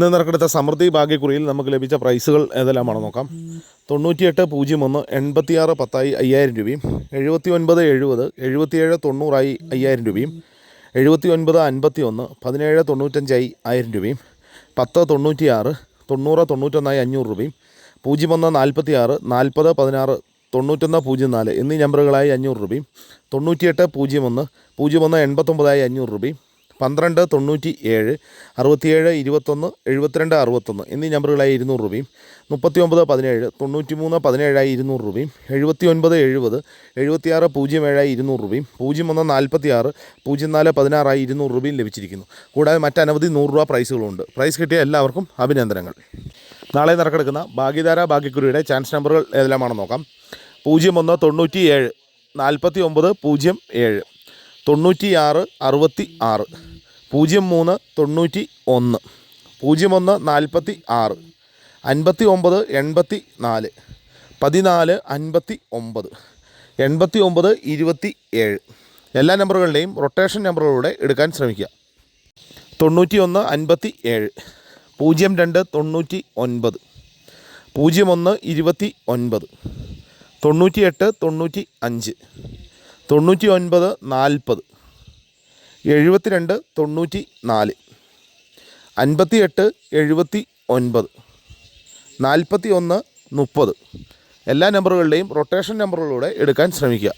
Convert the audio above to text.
ഇന്ന് നറുക്കെടുത്ത സമൃദ്ധി ഭാഗ്യക്കുറിയിൽ നമുക്ക് ലഭിച്ച പ്രൈസുകൾ ഏതെല്ലാമാണെന്ന് നോക്കാം. 9801 86 10 5000 രൂപയും, 7970 77 90 5000 രൂപയും, 7951 17 95 1000 രൂപയും, 10 96 90 91 500 രൂപയും, 01 46 40 16 91 04 എന്നീ നമ്പറുകളായി 500 രൂപയും, 98 01 01 89 500 രൂപയും, 12 97 67 21 72 61 എന്നീ നമ്പറുകളായി 200 രൂപയും, 39 17 93 17 200 രൂപയും, 79 70 76 07 200 രൂപയും, 01 46 04 16 200 രൂപയും ലഭിച്ചിരിക്കുന്നു. കൂടാതെ മറ്റനവധി 100 രൂപ പ്രൈസുകളുണ്ട്. പ്രൈസ് കിട്ടിയ എല്ലാവർക്കും അഭിനന്ദനങ്ങൾ. നാളെ നറുക്കെടുക്കുന്ന ഭാഗ്യധാര ഭാഗ്യക്കുറിയുടെ ചാൻസ് നമ്പറുകൾ ഏതെല്ലാമാണെന്ന് നോക്കാം. 01 97 49 07 96 66 03 91 01 46 59 84 14 59 89 27 എല്ലാ നമ്പറുകളുടെയും റൊട്ടേഷൻ നമ്പറുകളിലൂടെ എടുക്കാൻ ശ്രമിക്കുക. 91 57 02 99 01 29 98 95 99 40 72 94 58 79 41 30 എല്ലാ നമ്പറുകളുടെയും റൊട്ടേഷൻ നമ്പറുകളിലൂടെ എടുക്കാൻ ശ്രമിക്കുക.